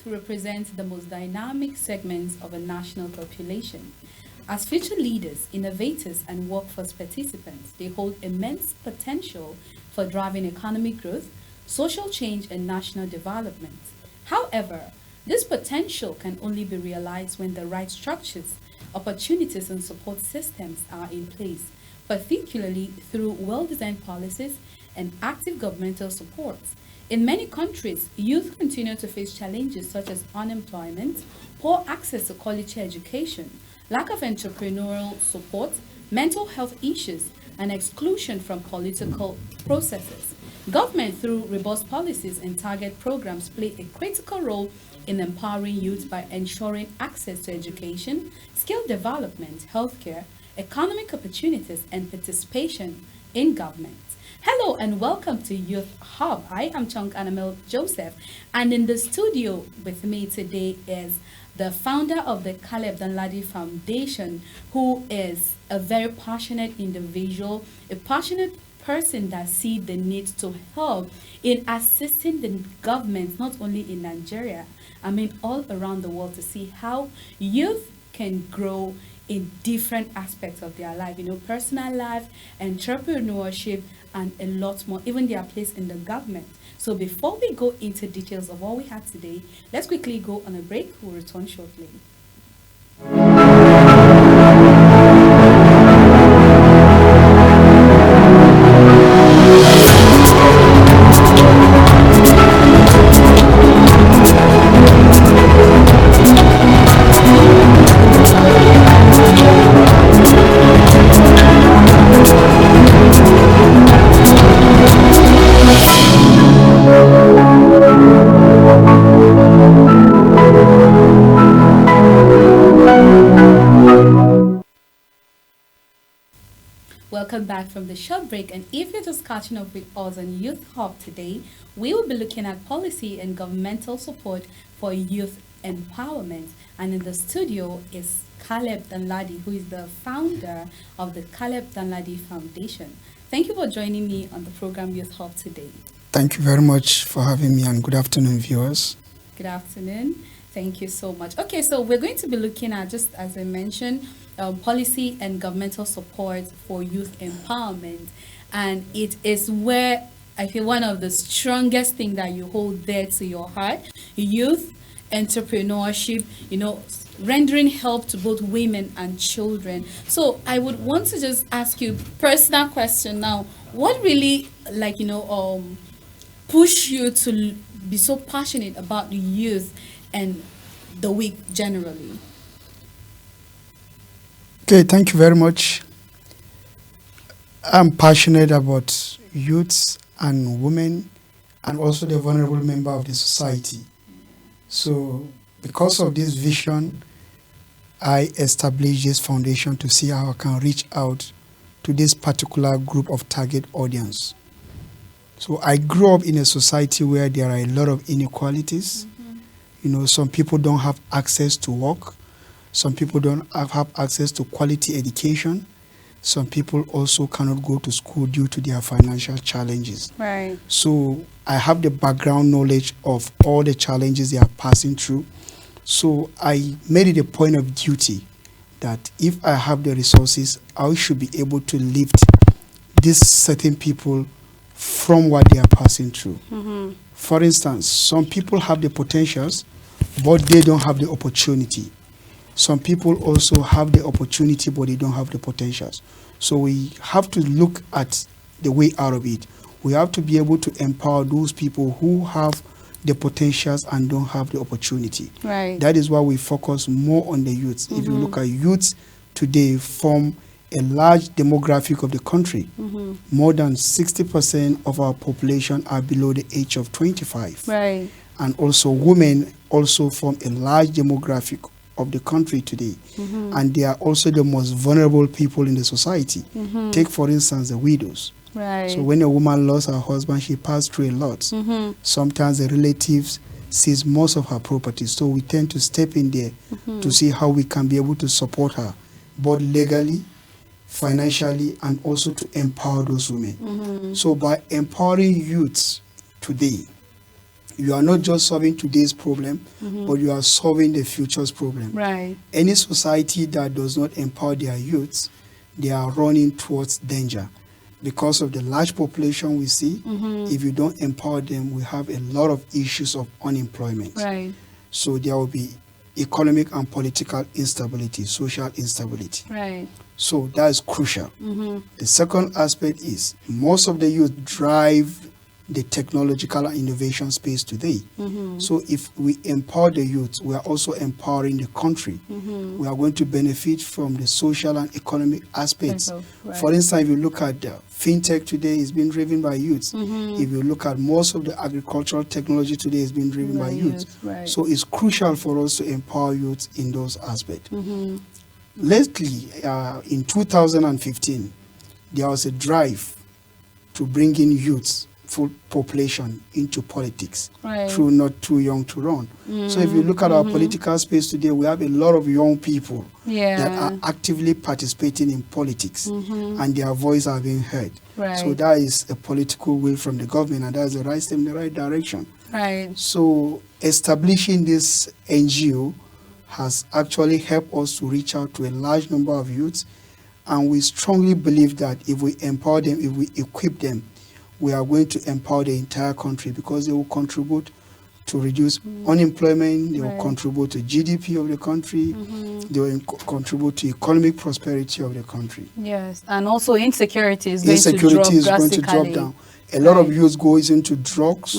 youth represent the most dynamic segments of a national population. As future leaders, innovators, and workforce participants, they hold immense potential for driving economic growth, social change, and national development. However, this potential can only be realized when the right structures, opportunities, and support systems are in place, particularly through well designed policies and active governmental support. In many countries, youth continue to face challenges such as unemployment, poor access to quality education, lack of entrepreneurial support, mental health issues, and exclusion from political processes. Government, through robust policies and target programs, play a critical role in empowering youth by ensuring access to education, skill development, healthcare, economic opportunities, and participation in government. Hello and welcome to Youth Hub. I am Chunk Anamel Joseph, and in the studio with me today is the founder of the Caleb Danladi Foundation, who is a very passionate individual, a passionate person that sees the need to help in assisting the government, not only in Nigeria, I mean all around the world, to see how youth can grow in different aspects of their life, personal life, entrepreneurship, and a lot more, even their place in the government. So before we go into details of what we had today, let's quickly go on a break. We'll return shortly. Welcome back from the short break, and if you're just catching up with us on Youth Hub today, we will be looking at policy and governmental support for youth empowerment. And in the studio is Caleb Danladi, who is the founder of the Caleb Danladi Foundation. Thank you for joining me on the program Youth Hub today. Thank you very much for having me, and good afternoon, viewers. Good afternoon. Thank you so much. Okay, so we're going to be looking at, just as I mentioned, policy and governmental support for youth empowerment. And it is where I feel one of the strongest things that you hold dear to your heart: youth, entrepreneurship, rendering help to both women and children. So I would want to just ask you a personal question now. What really, push you to be so passionate about the youth and the week generally? Okay, thank you very much. I'm passionate about youths and women and also the vulnerable member of the society. So because of this vision, I established this foundation to see how I can reach out to this particular group of target audience. So I grew up in a society where there are a lot of inequalities. Some people don't have access to work. Some people don't have access to quality education. Some people also cannot go to school due to their financial challenges. Right. So I have the background knowledge of all the challenges they are passing through. So I made it a point of duty that if I have the resources, I should be able to lift these certain people from what they are passing through. For instance, some people have the potentials, but they don't have the opportunity. Some people also have the opportunity, but they don't have the potentials. So we have to look at the way out of it. We have to be able to empower those people who have the potentials and don't have the opportunity. Right. That is why we focus more on the youths. If you look at youths today, form a large demographic of the country. More than 60% of our population are below the age of 25. Right. And also women also form a large demographic of the country today. And they are also the most vulnerable people in the society. Take, for instance, the widows. Right. So when a woman lost her husband, she passed through a lot. Sometimes the relatives seize most of her property. So we tend to step in there to see how we can be able to support her, both legally, financially, and also to empower those women. So by empowering youths today, You are not just solving today's problem, but you are solving the future's problem. Right. Any society that does not empower their youths, they are running towards danger. Because of the large population we see, if you don't empower them, we have a lot of issues of unemployment. Right. So there will be economic and political instability, social instability. Right. So that is crucial. The second aspect is most of the youth drive the technological and innovation space today. So if we empower the youth, we are also empowering the country. We are going to benefit from the social and economic aspects. Right. For instance, if you look at fintech today, is being driven by youth. If you look at most of the agricultural technology today, is being driven by youth. Right. So it's crucial for us to empower youth in those aspects. Lately, in 2015, there was a drive to bring in youths, full population, into politics through Not Too Young to Run. So if you look at our political space today, we have a lot of young people that are actively participating in politics, and their voice are being heard. So that is a political will from the government, and that is the right step in the right direction. So establishing this NGO has actually helped us to reach out to a large number of youths, and we strongly believe that if we empower them, if we equip them, we are going to empower the entire country, because they will contribute to reduce unemployment, they will contribute to GDP of the country, they will contribute to economic prosperity of the country. Yes, and also insecurity is going to drop down. A lot of youth goes into drugs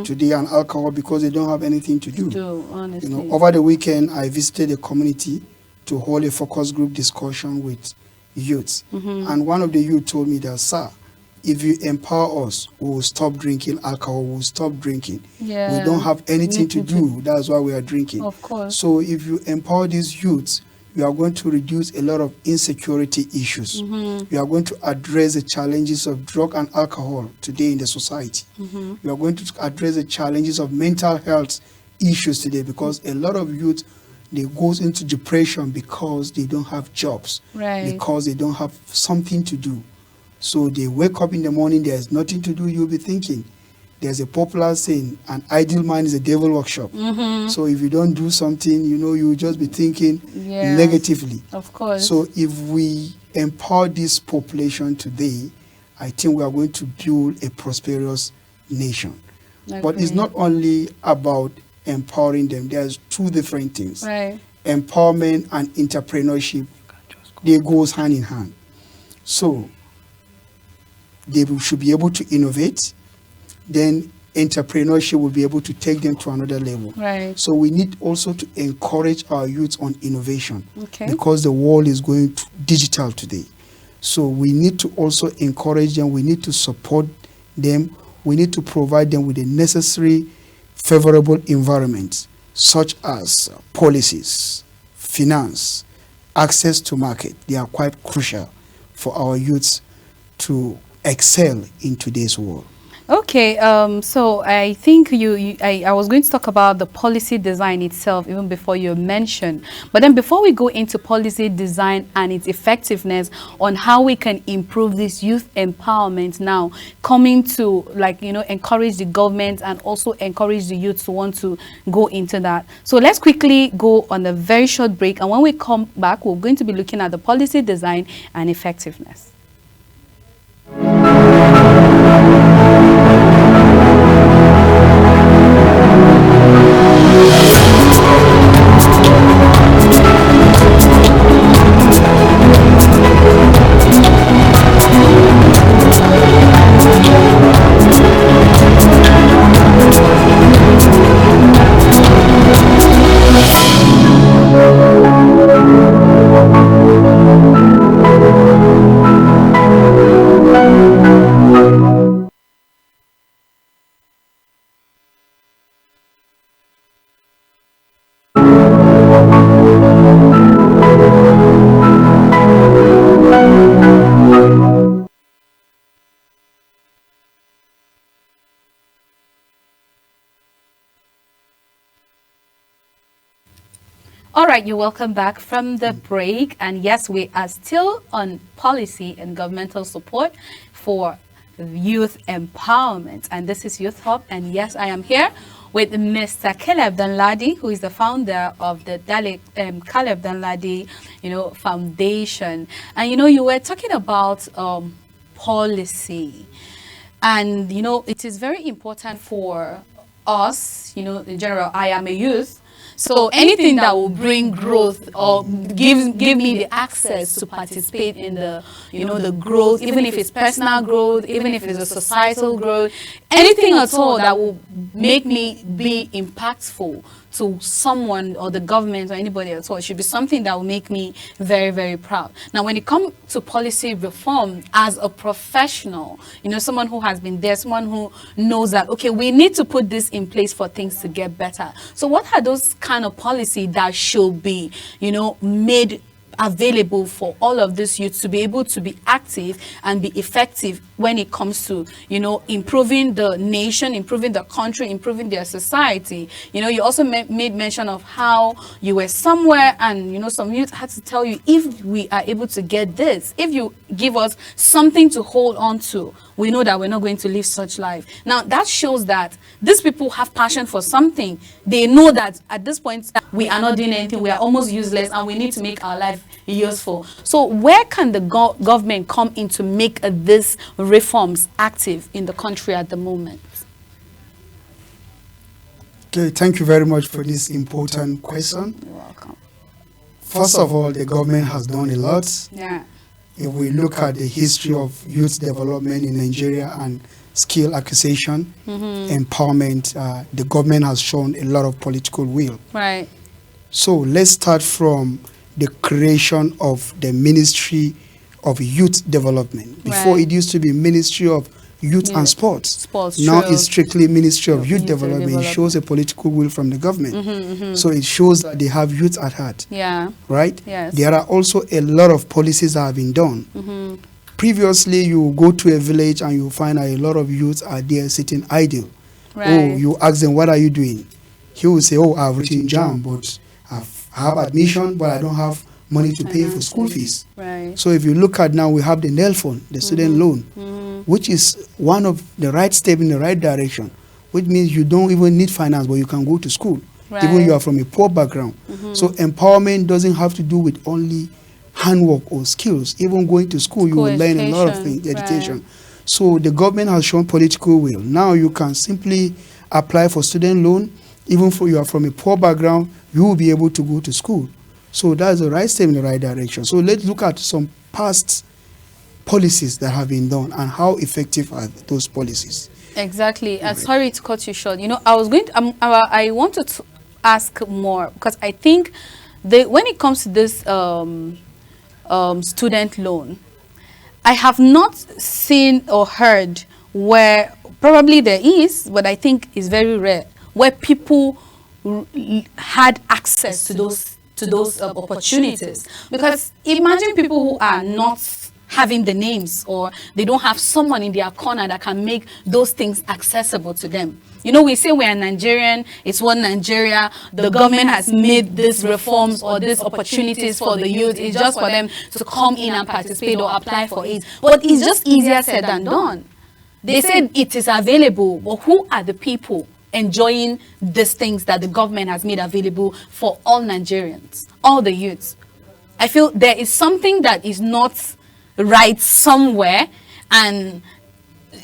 today and alcohol because they don't have anything to do. Honestly. You know, over the weekend, I visited a community to hold a focus group discussion with youths. And one of the youth told me that, sir, if you empower us, we will stop drinking alcohol, we will stop drinking. We don't have anything to do. That's why we are drinking. Of course. So if you empower these youths, you are going to reduce a lot of insecurity issues. You are going to address the challenges of drug and alcohol today in the society. You are going to address the challenges of mental health issues today, because a lot of youth, they goes into depression because they don't have jobs, because they don't have something to do. So they wake up in the morning, there's nothing to do, you'll be thinking. There's a popular saying, an idle mind is a devil workshop. So if you don't do something, you know, you'll just be thinking negatively. Of course. So if we empower this population today, I think we are going to build a prosperous nation. But it's not only about empowering them. There's two different things. Empowerment and entrepreneurship, they goes hand in hand. So they should be able to innovate, then entrepreneurship will be able to take them to another level. So we need also to encourage our youth on innovation, because the world is going digital today. So we need to also encourage them, we need to support them, we need to provide them with the necessary favorable environments, such as policies, finance, access to market. They are quite crucial for our youths to excel in today's world. Okay, so I think I was going to talk about the policy design itself even before you mentioned. But then before we go into policy design and its effectiveness on how we can improve this youth empowerment now, coming to, like, you know, encourage the government and also encourage the youth to want to go into that. So let's quickly go on a very short break. And when we come back, we're going to be looking at the policy design and effectiveness. All right, you're welcome back from the break. And yes, we are still on policy and governmental support for youth empowerment. And this is Youth Hub. And yes, I am here with Mr. Caleb Danladi, who is the founder of the Caleb Danladi, Foundation. And, you were talking about policy. And, it is very important for us, in general, I am a youth. So anything that will bring growth or give me the access to participate in the, the growth, even if it's personal growth, even if it's a societal growth, anything at all that will make me be impactful to someone or the government or anybody at all, it should be something that will make me very, very proud. Now, when it comes to policy reform, as a professional, someone who has been there, someone who knows that, okay, we need to put this in place for things to get better. So what are those kind of policy that should be, made available for all of these youths to be able to be active and be effective when it comes to, improving the nation, improving the country, improving their society? You also made mention of how you were somewhere and, some youth had to tell you, if we are able to get this, if you give us something to hold on to, we know that we're not going to live such life. Now, that shows that these people have passion for something. They know that at this point, we are not doing anything. We are almost useless, and we need to make our life useful. So where can the government come in to make these reforms active in the country at the moment? Okay, thank you very much for this important question. You're welcome. First of all, the government has done a lot. Yeah. If we look at the history of youth development in Nigeria and skill acquisition, empowerment, the government has shown a lot of political will. Right. So let's start from the creation of the Ministry of Youth Development. Before, it used to be Ministry of Youth and Sports. Now it's strictly Ministry of Youth Development. It shows a political will from the government. So it shows that they have youth at heart. Yeah. Right? Yes. There are also a lot of policies that have been done. Previously, you go to a village and you find a lot of youths are there sitting idle. Right. Oh, you ask them, what are you doing? He will say, oh, I've written JAMB, but I have admission, but I don't have money to pay for school fees. Right. So if you look at now, we have the NELFON, the student loan, which is one of the right step in the right direction, which means you don't even need finance, but you can go to school, even you are from a poor background. So empowerment doesn't have to do with only handwork or skills. Even going to school, you will learn a lot of things, education. So the government has shown political will. Now you can simply apply for student loan. Even if you are from a poor background, you will be able to go to school. So that's the right step in the right direction. So let's look at some past policies that have been done and how effective are those policies. Exactly. Sorry to cut you short. I was going to, I wanted to ask more, because I think when it comes to this student loan, I have not seen or heard where, probably there is, but I think it's very rare, where people had access to those opportunities. Because imagine people who are not having the names, or they don't have someone in their corner that can make those things accessible to them. We say we are Nigerian, it's one Nigeria, the government has made these reforms or these opportunities for the youth. It's just for them to come in and participate or apply for it. But it's just easier said than done. They said it is available, but who are the people enjoying these things that the government has made available for all Nigerians, all the youths? I feel there is something that is not right somewhere, and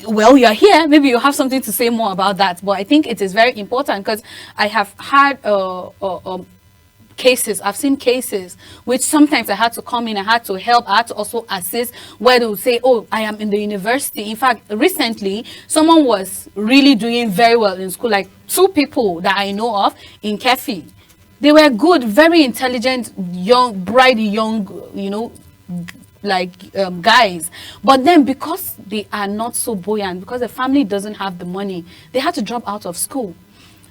well, you're here, maybe you have something to say more about that, but I think it is very important, because I have had cases, I've seen cases which sometimes I had to come in, I had to help, I had to also assist, where they would say, oh, I am in the university. In fact, recently, someone was really doing very well in school, like 2 people that I know of in Kefi. They were good, very intelligent, young, bright, young, guys. But then because they are not so buoyant, because the family doesn't have the money, they had to drop out of school.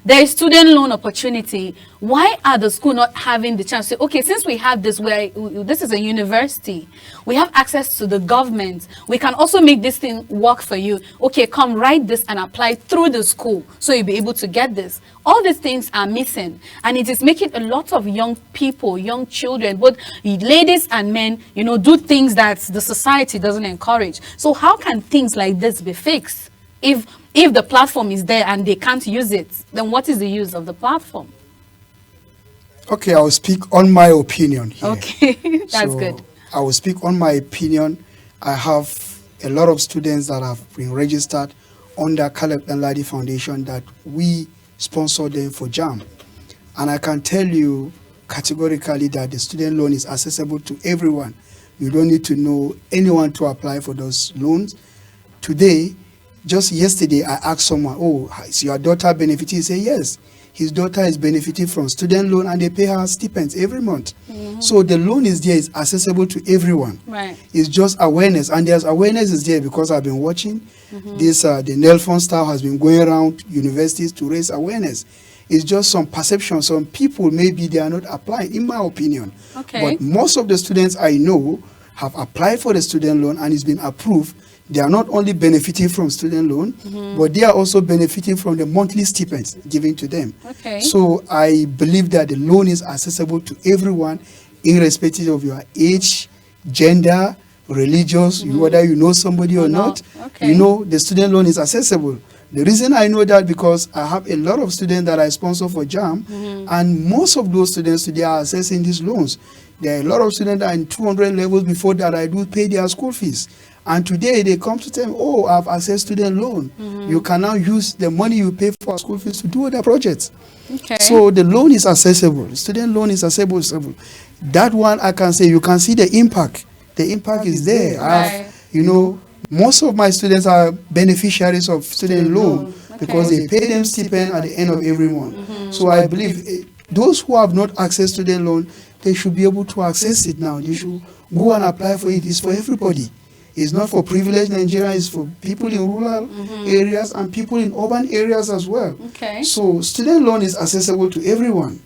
There is student loan opportunity. Why are the school not having the chance to say, okay, since we have this, this is a university, we have access to the government, we can also make this thing work for you. Okay, come write this and apply through the school, so you'll be able to get this. All these things are missing, and it is making a lot of young people, young children, both ladies and men, do things that the society doesn't encourage. So how can things like this be fixed? if the platform is there and they can't use it, then what is the use of the platform? Okay, I will speak on my opinion here. Okay, that's So, good. I will speak on my opinion. I have a lot of students that have been registered under Caleb Danladi Foundation that we sponsor them for JAM. And I can tell you categorically that the student loan is accessible to everyone. You don't need to know anyone to apply for those loans. Today, just yesterday, I asked someone, oh, is your daughter benefiting? He said, yes. His daughter is benefiting from student loan and they pay her stipends every month. So the loan is there, it's accessible to everyone. Right. It's just awareness, and there's awareness is there because I've been watching this. The Nelfon style has been going around universities to raise awareness. It's just some perception. Some people maybe they are not applying, in my opinion. Okay. But most of the students I know have applied for the student loan and it's been approved. They are not only benefiting from student loan, but they are also benefiting from the monthly stipends given to them. Okay. So I believe that the loan is accessible to everyone, irrespective of your age, gender, religious, whether you know somebody or not. Okay. You know, the student loan is accessible. The reason I know that because I have a lot of students that I sponsor for JAM, and most of those students today are accessing these loans. There are a lot of students that are in 200 levels before that I do pay their school fees. And today they come to tell me, oh, I've accessed student loan. You can now use the money you pay for school fees to do other projects. Okay. So the loan is accessible. Student loan is accessible. That one I can say, you can see the impact. The impact is there. Right. You know, most of my students are beneficiaries of student loan because they pay them stipend at the end of every month. So I believe those who have not accessed student loan, they should be able to access it now. They should go and apply for it. It's for everybody. It's not for privileged Nigerians, it's for people in rural areas and people in urban areas as well. Okay. So student loan is accessible to everyone.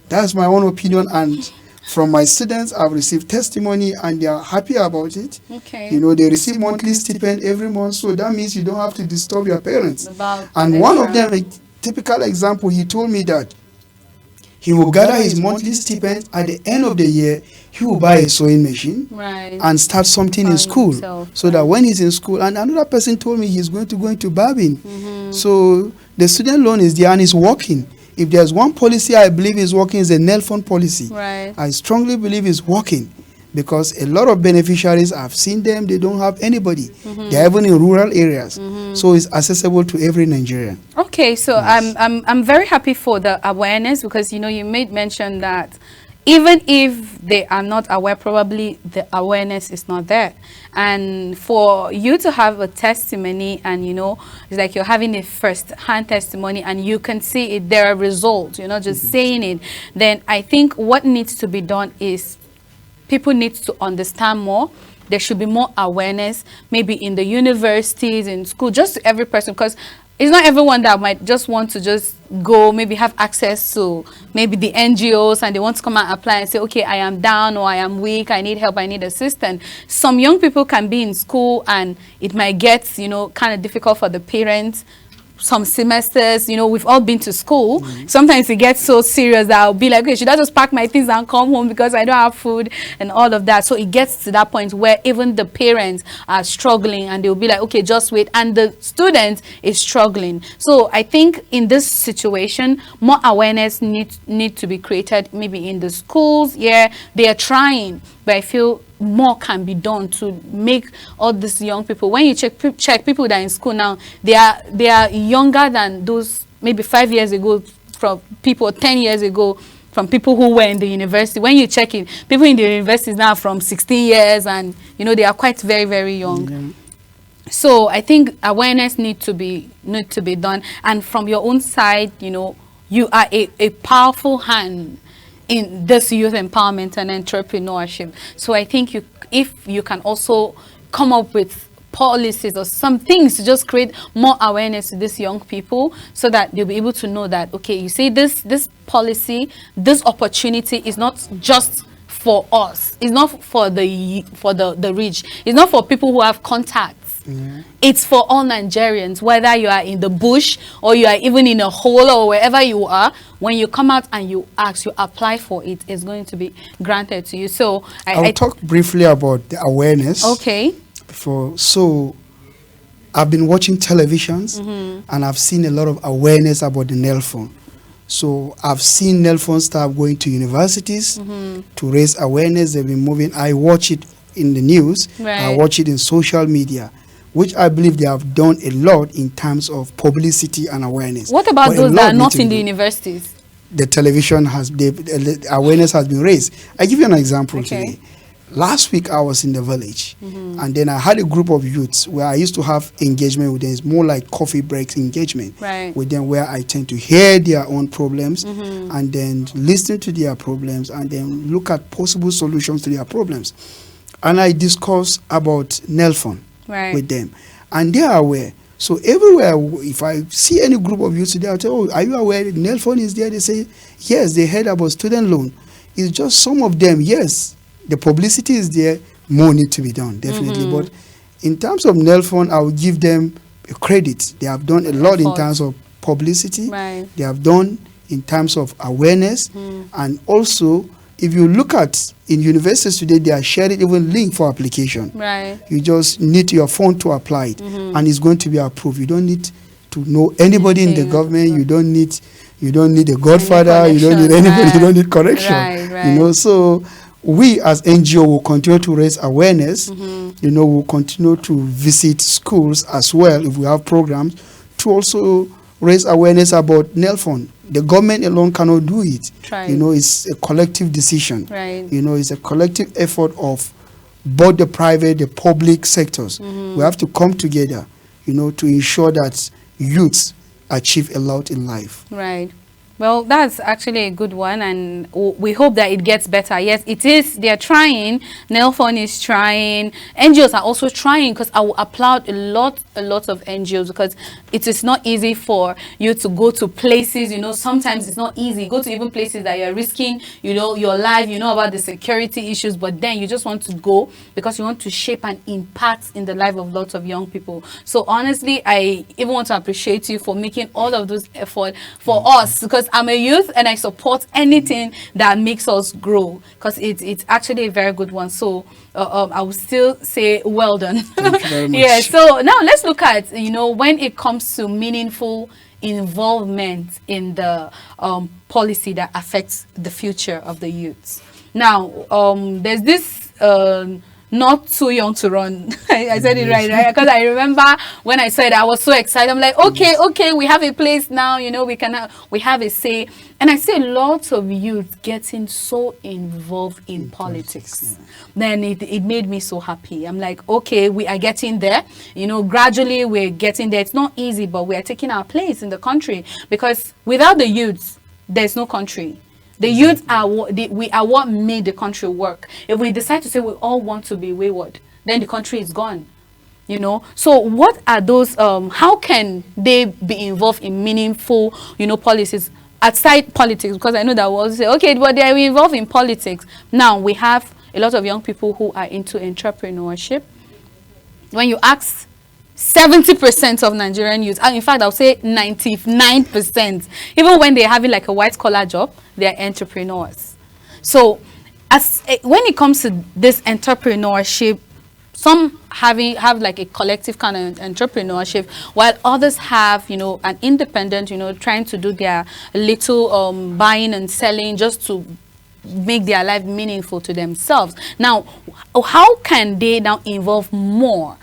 That's my own opinion, and from my students, I've received testimony and they are happy about it. Okay. You know, they receive monthly stipend every month, so that means you don't have to disturb your parents. About And one of them, a typical example, he told me that he will gather his monthly stipend at the end of the year. He will buy a sewing machine Right. and start something in Find school, himself, so that when he's in school, and another person told me he's going to go into barbing. So the student loan is there and it's working. If there's one policy I believe is working, is the Nelfon policy. Right. I strongly believe it's working because a lot of beneficiaries, I've seen them, they don't have anybody. They're even in rural areas. So it's accessible to every Nigerian. Okay, so I'm very happy for the awareness, because you know you made mention that even if they are not aware, probably the awareness is not there. And for you to have a testimony, and you know, it's like you're having a first-hand testimony and you can see it, there are results, you're not just saying it, then I think what needs to be done is people need to understand more. There should be more awareness, maybe in the universities, in school, just to every person, because it's not everyone that might just want to just go, maybe have access to maybe the NGOs and they want to come and apply and say, okay, I am down, or I am weak, I need help, I need assistance. Some young people can be in school and it might get, you know, kind of difficult for the parents. Some semesters, you know, we've all been to school. Sometimes it gets so serious that I'll be like, okay, should I just pack my things and come home because I don't have food and all of that. So it gets to that point where even the parents are struggling and they'll be like, okay, just wait. And the student is struggling. So I think in this situation, more awareness need to be created, maybe in the schools. Yeah, they are trying, but I feel more can be done to make all these young people, when you check people that are in school now, they are younger than those maybe 5 years ago, from people 10 years ago, from people who were in the university. When you check it, people in the universities now from 16 years, and you know, they are quite very, very young. So I think awareness need to be done. And from your own side, you know, you are a powerful hand in this youth empowerment and entrepreneurship. So I think if you can also come up with policies or some things to just create more awareness to these young people, so that they'll be able to know that, okay, you see, this policy, this opportunity is not just for us. It's not for the rich. It's not for people who have contacts. It's for all Nigerians, whether you are in the bush or you are even in a hole or wherever you are. When you come out and you ask, you apply for it, it's going to be granted to you. So I'll talk briefly about the awareness. Okay. So I've been watching televisions and I've seen a lot of awareness about the Nelfon. So I've seen Nelfon staff going to universities to raise awareness. They've been moving. I watch it in the news. I watch it in social media, which I believe they have done a lot in terms of publicity and awareness. What about those that are not in the universities? The television the awareness has been raised. I give you an example today. Last week I was in the village, and then I had a group of youths where I used to have engagement with them. It's more like coffee breaks engagement with them, where I tend to hear their own problems and then listen to their problems and then look at possible solutions to their problems. And I discuss about Nelfon with them, and they are aware. So everywhere, if I see any group of youths today, I'll say, oh, are you aware that Nelfon is there? They say, yes, they heard about student loan. It's just some of them, yes, the publicity is there, more need to be done, definitely. But in terms of Nelfon, I will give them a credit. They have done a lot in terms of publicity. They have done in terms of awareness. And also, if you look at in universities today, they are sharing even link for application. You just need your phone to apply it, and it's going to be approved. You don't need to know anybody in the government. You don't need a godfather. You don't need anybody. You don't need correction. You know, so we as NGO will continue to raise awareness. You know, we'll continue to visit schools as well if we have programs to also raise awareness about Nelfon. The government alone cannot do it. You know, it's a collective decision. You know, it's a collective effort of both the private, the public sectors. We have to come together, you know, to ensure that youths achieve a lot in life. Well, that's actually a good one, and we hope that it gets better. Yes, it is. They're trying. Nelfon is trying. NGOs are also trying, because I will applaud a lot of NGOs, because it is not easy for you to go to places. You know, sometimes it's not easy. Go to even places that you're risking, you know, your life. You know about the security issues, but then you just want to go because you want to shape an impact in the life of lots of young people. So honestly, I even want to appreciate you for making all of those efforts for us, because I'm a youth and I support anything that makes us grow, because it's actually a very good one. So I will still say well done. Thank you very much. Yeah, so now let's look at, you know, when it comes to meaningful involvement in the policy that affects the future of the youths. Now, there's this not too young to run. I said it right? Because I remember when I said, I was so excited. I'm like, okay, we have a place now, you know, we have a say. And I see lots of youth getting so involved in politics. Then it made me so happy. I'm like, okay, we are getting there. You know, gradually we're getting there. It's not easy, but we are taking our place in the country, because without the youth, there's no country. The youth are what made the country work. If we decide to say we all want to be wayward, then the country is gone. You know, so what are those? How can they be involved in meaningful, you know, policies outside politics? Because I know that we'll say, okay, but they are involved in politics. Now we have a lot of young people who are into entrepreneurship. When you ask 70% of Nigerian youth, and in fact, I'll say 99%, even when they're having like a white collar job, they're entrepreneurs. So when it comes to this entrepreneurship, some have like a collective kind of entrepreneurship, while others have, you know, an independent, you know, trying to do their little buying and selling just to make their life meaningful to themselves. Now, how can they now be involved more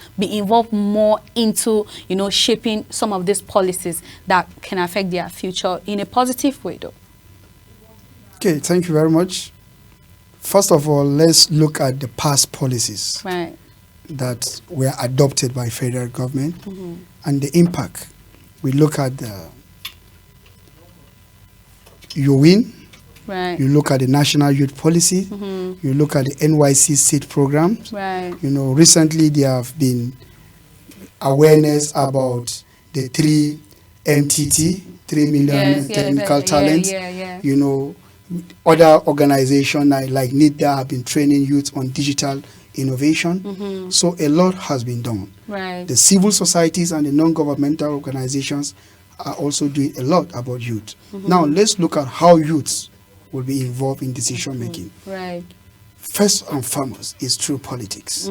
into, you know, shaping some of these policies that can affect their future in a positive way, though? Okay, thank you very much. First of all, let's look at the past policies that were adopted by federal government and the impact. We look at the UWIN. You look at the National Youth Policy. You look at the NYC seed programs. You know, recently there have been awareness about the 3 MTT, 3 million technical talents. You know, other organizations like NIDA have been training youth on digital innovation. So a lot has been done. The civil societies and the non-governmental organizations are also doing a lot about youth. Now let's look at how youths will be involved in decision making. first and foremost is through politics.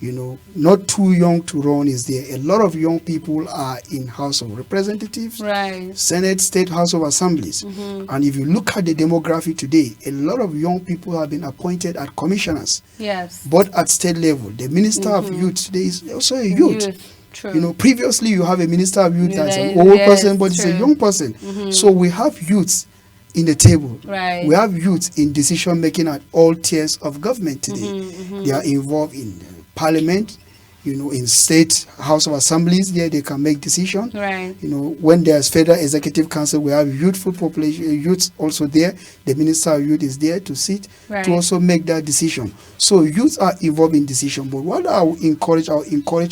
You know, not too young to run is there. A lot of young people are in House of Representatives, Right. Senate, State House of Assemblies. And if you look at the demographic today, a lot of young people have been appointed as commissioners. Yes. But at state level, the Minister of Youth today is also a youth. True. You know, previously you have a Minister of Youth that's an Yes, old person, but it's true. a young person. So we have youths in the table. Right. We have youths in decision making at all tiers of government today. They are involved in Parliament, you know, in State House of Assemblies. There they can make decisions. Right. You know, when there's Federal Executive Council, we have youthful population, youths also there. The Minister of Youth is there to sit Right. to also make that decision. So youths are involved in decision. But what I will encourage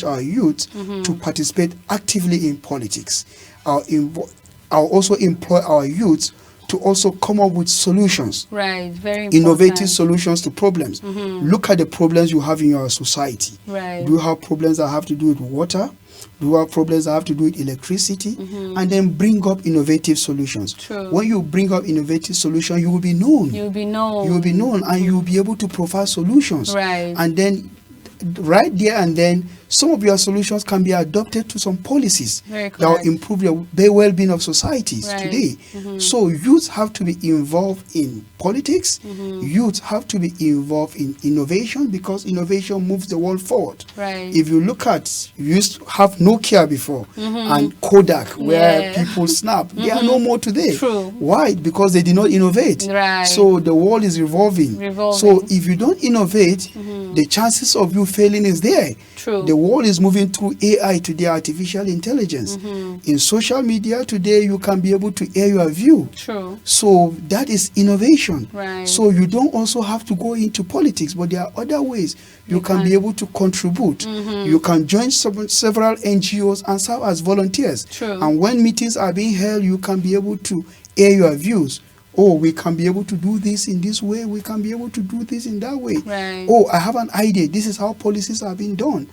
our youth to participate actively in politics. I'll also employ our youth to also come up with solutions. Right. Very important. Innovative solutions to problems. Look at the problems you have in your society. Right. Do you have problems that have to do with water? Do you have problems that have to do with electricity? And then bring up innovative solutions. True. When you bring up innovative solutions, you will be known. You'll be known. You will be known, and you will be able to provide solutions. Right. And then right there and then, some of your solutions can be adopted to some policies Very that will correct. improve the well-being of societies Right. today. So youth have to be involved in politics. Youth have to be involved in innovation, because innovation moves the world forward. Right. If you look at, you used to have Nokia before and Kodak, where Yeah. people snap. They are no more today. True. Why? Because they did not innovate. Right. So the world is revolving. So if you don't innovate, the chances of you failing is there. True. The world is moving through AI today, artificial intelligence. In social media today, you can be able to air your view. True. So that is innovation. Right. So you don't also have to go into politics, but there are other ways you can be able to contribute. You can join several NGOs and serve as volunteers. True. And when meetings are being held, you can be able to air your views. Oh, we can be able to do this in this way. We can be able to do this in that way. Right. Oh, I have an idea. This is how policies are being done.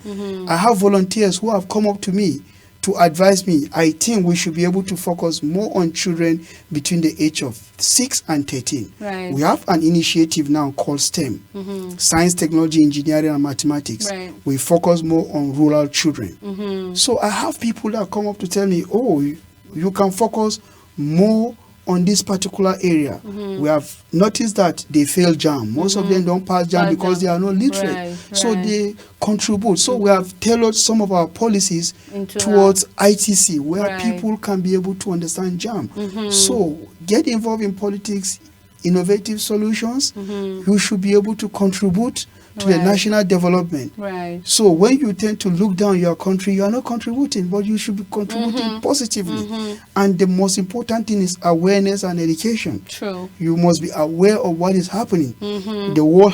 I have volunteers who have come up to me to advise me. I think we should be able to focus more on children between the age of 6 and 13. Right. We have an initiative now called STEM, Science, Technology, Engineering, and Mathematics. Right. We focus more on rural children. So I have people that come up to tell me, oh, you can focus more on this particular area. We have noticed that they fail JAM. Most of them don't pass JAM because they are not literate. Right, So right. they contribute. So we have tailored some of our policies Into towards ITC, where Right. people can be able to understand JAM. So get involved in politics, innovative solutions. You should be able to contribute to the Right. national development. Right. So when you tend to look down your country, you are not contributing, but you should be contributing positively. And the most important thing is awareness and education. True. You must be aware of what is happening. The world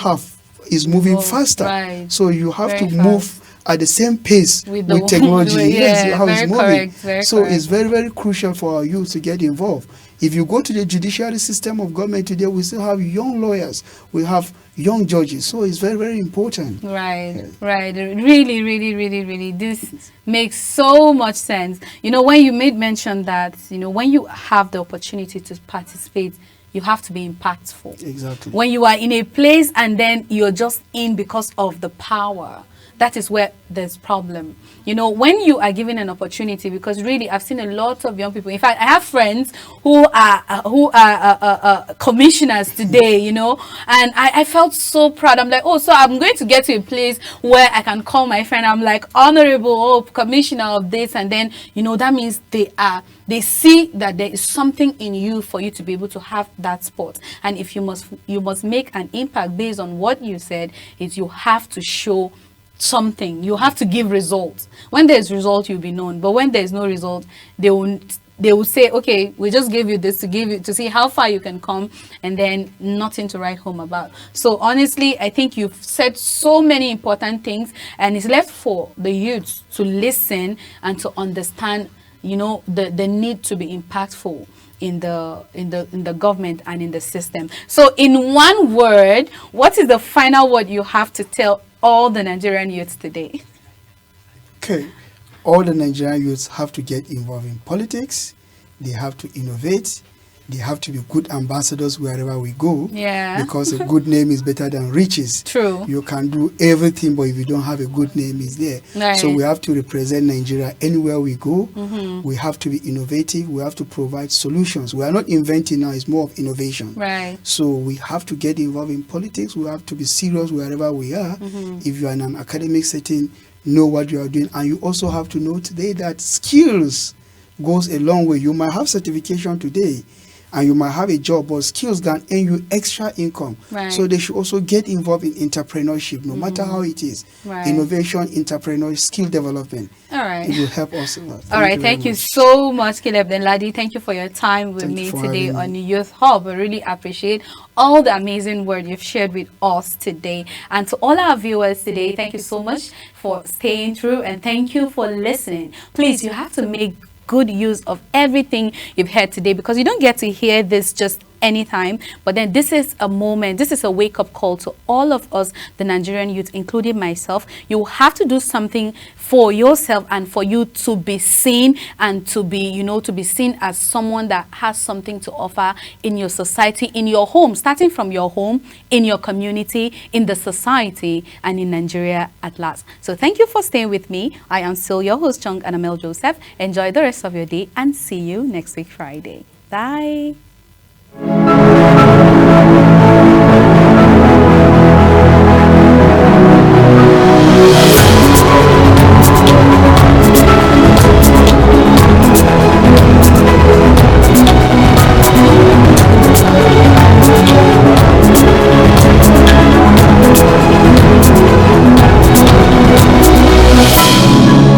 is moving Oh, faster. right. So you have Very to move at the same pace With with, the- technology. yeah, Yes, how very it's moving. correct, very So correct. it's very, very crucial for our youth to get involved. If you go to the judiciary system of government today, we still have young lawyers. We have young judges. So it's very, very important. Right, right. Really, really, really, really. This makes so much sense. You know, when you made mention that, you know, when you have the opportunity to participate, you have to be impactful. Exactly. When you are in a place and then you're just in because of the power, that is where there's problem. You know, when you are given an opportunity, because really I've seen a lot of young people. In fact, I have friends who are commissioners today, you know, and I felt so proud. I'm like, oh, so I'm going to get to a place where I can call my friend. I'm like, honorable, oh, commissioner of this. And then, you know, that means they see that there is something in you for you to be able to have that spot. And if you must make an impact based on what you said, is you have to show something. You have to give results. When there's result, you'll be known. But when there's no result, they will say, okay, we just gave you this to see how far you can come, and then nothing to write home about. So honestly, I think you've said so many important things, and it's left for the youth to listen and to understand, you know, the need to be impactful in the government and in the system. So in one word, what is the final word you have to tell all the Nigerian youths today? Okay. All the Nigerian youths have to get involved in politics. They have to innovate. They have to be good ambassadors wherever we go. Yeah. Because a good name is better than riches. True. You can do everything, but if you don't have a good name, it's there. Right. So we have to represent Nigeria anywhere we go. We have to be innovative. We have to provide solutions. We are not inventing now, it's more of innovation. Right. So we have to get involved in politics. We have to be serious wherever we are. If you are in an academic setting, know what you are doing. And you also have to know today that skills goes a long way. You might have certification today and you might have a job, but skills can earn you extra income. Right. So they should also get involved in entrepreneurship, no matter how it is. Right. Innovation, entrepreneurship, skill development. All right. It will help us a lot. All right, thank you so much, Caleb Danladi. Thank you for your time with me today on Youth Hub. I really appreciate all the amazing work you've shared with us today. And to all our viewers today, thank you so much for staying through and thank you for listening. Please, you have to make good use of everything you've heard today, because you don't get to hear this just anytime, but then this is a moment, this is a wake-up call to all of us, the Nigerian youth, including myself. You have to do something for yourself and for you to be seen and to be, you know, to be seen as someone that has something to offer in your society, in your home, starting from your home, in your community, in the society, and in Nigeria at large. So thank you for staying with me. I am still your host, Chung Anamel Joseph. Enjoy the rest of your day and see you next week, Friday. Bye.